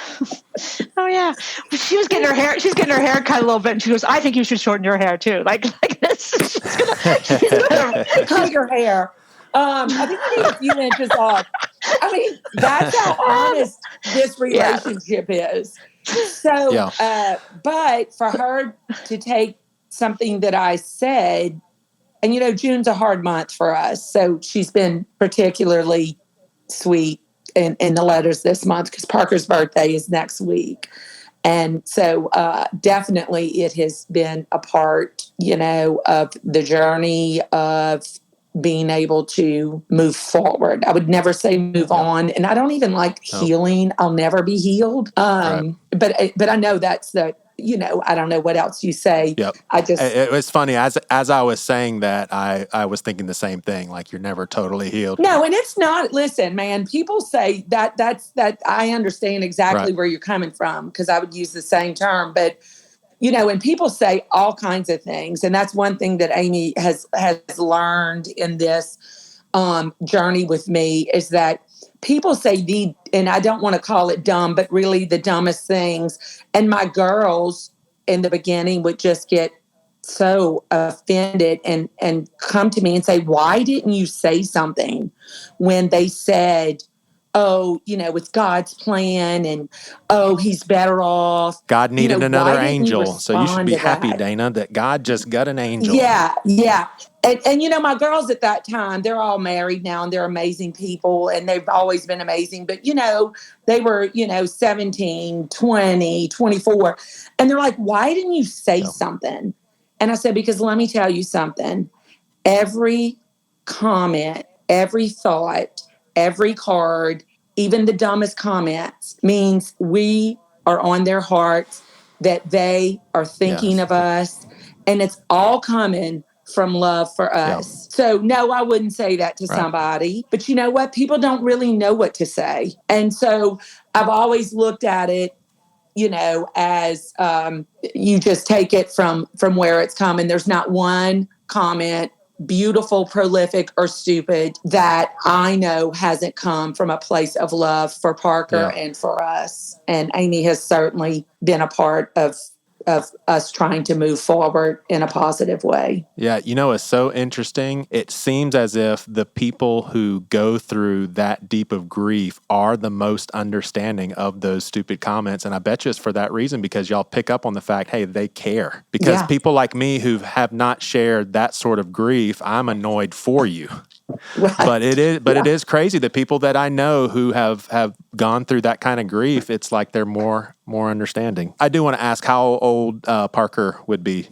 Oh yeah, she was getting her hair. She's getting her hair cut a little bit, and she goes, "I think you should shorten your hair too." Like this. She's gonna cut your hair. I think you need a few inches off. That's how honest this relationship is. So, but for her to take something that I said, and June's a hard month for us, so she's been particularly sweet in the letters this month because Parker's birthday is next week. And so definitely it has been a part, of the journey of being able to move forward. I would never say move on. And I don't even like healing. I'll never be healed. But I know that's I don't know what else you say. Yep. It was funny. As I was saying that, I was thinking the same thing. Like, you're never totally healed. No, and it's not. Listen, man, people say that I understand exactly where you're coming from, because I would use the same term. But, and people say all kinds of things. And that's one thing that Amy has learned in this journey with me, is that people say and I don't want to call it dumb, but really the dumbest things. And my girls in the beginning would just get so offended and come to me and say, why didn't you say something when they said, oh, it's God's plan, and he's better off. God needed another angel. So you should be happy, Dana, that God just got an angel. Yeah. And my girls at that time, they're all married now, and they're amazing people, and they've always been amazing. But, they were, 17, 20, 24. And they're like, why didn't you say something? And I said, because let me tell you something. Every comment, every thought, every card, even the dumbest comments, means we are on their hearts, that they are thinking of us. And it's all coming from love for us. So no, I wouldn't say that to somebody, but you know what? People don't really know what to say. And so I've always looked at it, as you just take it from where it's coming. There's not one comment, beautiful, prolific, or stupid, that I know hasn't come from a place of love for Parker and for us. And Amy has certainly been a part of us trying to move forward in a positive way. Yeah, it's so interesting. It seems as if the people who go through that deep of grief are the most understanding of those stupid comments. And I bet you it's for that reason, because y'all pick up on the fact, hey, they care. Because people like me who have not shared that sort of grief, I'm annoyed for you. Right. But it is crazy. The people that I know who have gone through that kind of grief, it's like they're more understanding. I do want to ask how old Parker would be.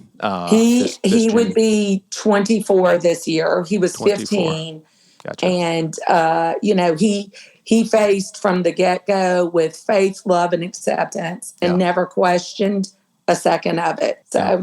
He would be 24 this year. He was 24. 15. Gotcha. And he faced from the get-go with faith, love, and acceptance, and never questioned a second of it. So,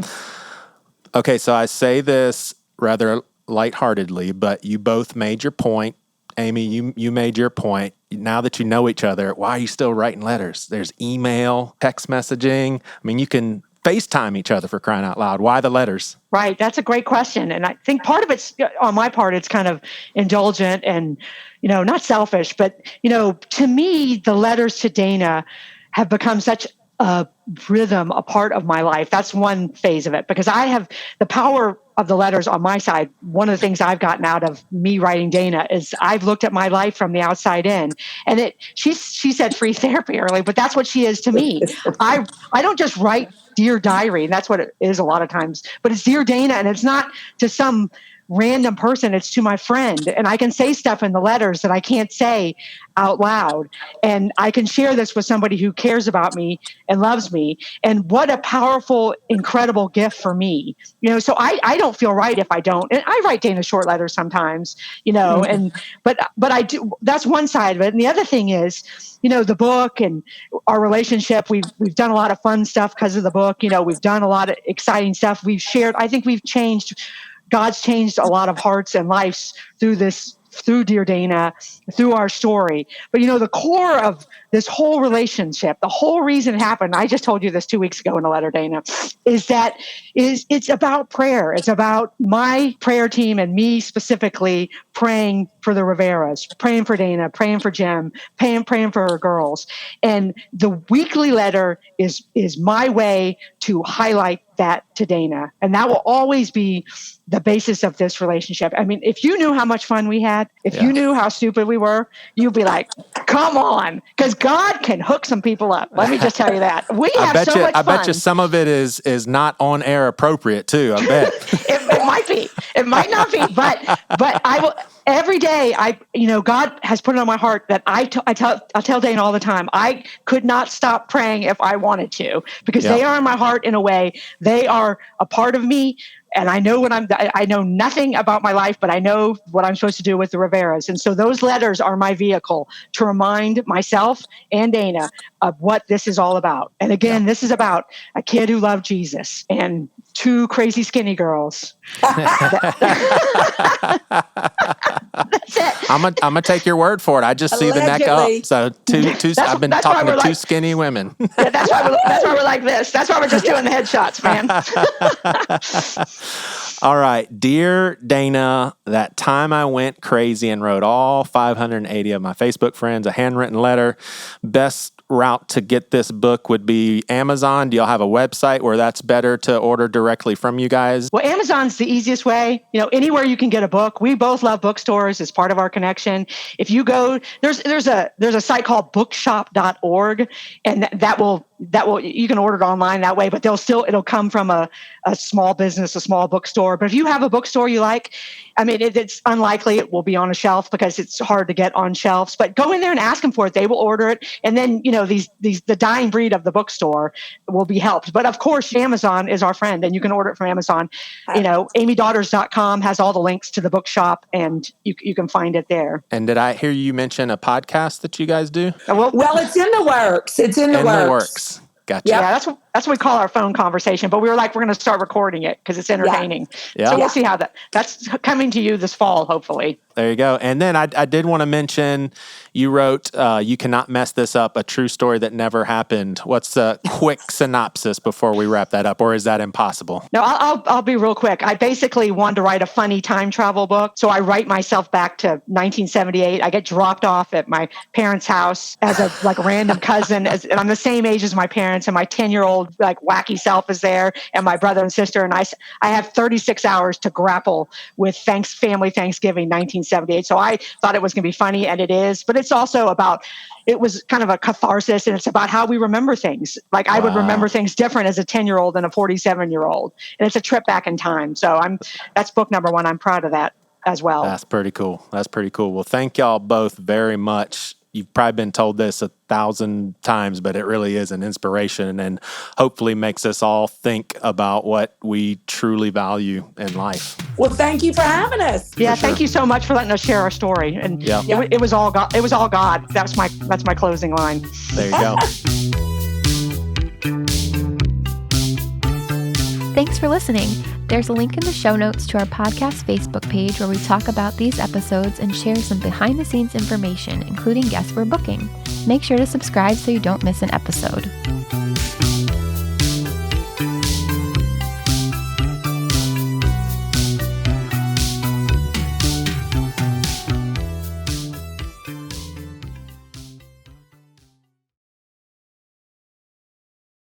okay, so I say this rather lightheartedly, but you both made your point. Amy, you made your point. Now that you know each other, why are you still writing letters? There's email, text messaging. I mean, you can FaceTime each other, for crying out loud. Why the letters? Right. That's a great question. And I think part of it's, on my part, it's kind of indulgent and, not selfish. But, to me, the letters to Dana have become such a rhythm, a part of my life. That's one phase of it, because I have the power of the letters on my side. One of the things I've gotten out of me writing Dana is I've looked at my life from the outside in, and she said free therapy early, but that's what she is to me. I don't just write Dear Diary, and that's what it is a lot of times, but it's Dear Dana, and it's not to some random person, it's to my friend. And I can say stuff in the letters that I can't say out loud. And I can share this with somebody who cares about me and loves me. And what a powerful, incredible gift for me. So I don't feel right if I don't. And I write Dana short letters sometimes, and but I do. That's one side of it. And the other thing is, the book and our relationship. We've done a lot of fun stuff because of the book. We've done a lot of exciting stuff. We've shared. I think we've changed. God's changed a lot of hearts and lives through Dear Dana, through our story. But the core of this whole relationship, the whole reason it happened, I just told you this 2 weeks ago in a letter, Dana, is it's about prayer. It's about my prayer team and me specifically praying for the Riveras, praying for Dana, praying for Jim, praying for her girls. And the weekly letter is my way to highlight that to Dana. And that will always be the basis of this relationship. I mean, if you knew how much fun we had, if you knew how stupid we were, you'd be like, come on, because God can hook some people up. Let me just tell you that. We have so much fun. I bet you some of it is not on air appropriate too. I bet. It might be. It might not be, but I will every day. God has put it on my heart that I tell Dana all the time. I could not stop praying if I wanted to, because they are in my heart in a way. They are a part of me. And I know I know nothing about my life, but I know what I'm supposed to do with the Riveras. And so those letters are my vehicle to remind myself and Dana of what this is all about. And again, this is about a kid who loved Jesus and two crazy skinny girls. That's it. I'm gonna take your word for it. I just see the neck up. So two. I've been talking to two skinny women. Yeah, that's why we're like this. That's why we're just doing the headshots, man. All right. Dear Dana, that time I went crazy and wrote all 580 of my Facebook friends a handwritten letter. Best route to get this book would be Amazon. Do y'all have a website where that's better to order directly from you guys? Well, Amazon's the easiest way. Anywhere you can get a book. We both love bookstores as part of our connection. If you go, there's a site called bookshop.org, and that will you can order it online that way, but it'll come from a small business, a small bookstore. But if you have a bookstore you like, it's unlikely it will be on a shelf because it's hard to get on shelves, but go in there and ask them for it. They will order it. And then, the dying breed of the bookstore will be helped. But of course, Amazon is our friend, and you can order it from Amazon. amydaughters.com has all the links to the bookshop, and you can find it there. And did I hear you mention a podcast that you guys do? Well, it's in the works. It's in the works. Gotcha. Yeah, that's what we call our phone conversation. But we were like, we're going to start recording it because it's entertaining. Yeah. So we'll see how that's coming to you this fall, hopefully. There you go. And then I did want to mention, you wrote, You Cannot Mess This Up, a true story that never happened. What's the quick synopsis before we wrap that up, or is that impossible? No, I'll be real quick. I basically wanted to write a funny time travel book. So I write myself back to 1978. I get dropped off at my parents' house as a random cousin. And I'm the same age as my parents, and my 10-year-old wacky self is there, and my brother and sister. And I have 36 hours to grapple with family Thanksgiving 1978. So I thought it was going to be funny, and it is. But it's also it was kind of a catharsis, and it's about how we remember things. I would remember things different as a 10-year-old than a 47-year-old. And it's a trip back in time. So that's book number 1. I'm proud of that as well. That's pretty cool. Well, thank y'all both very much. You've probably been told this 1,000 times, but it really is an inspiration and hopefully makes us all think about what we truly value in life. Well, thank you for having us. Yeah, thank you so much for letting us share our story. And it was all God. It was all God. That's my closing line. There you go. Thanks for listening. There's a link in the show notes to our podcast Facebook page where we talk about these episodes and share some behind-the-scenes information, including guests we're booking. Make sure to subscribe so you don't miss an episode.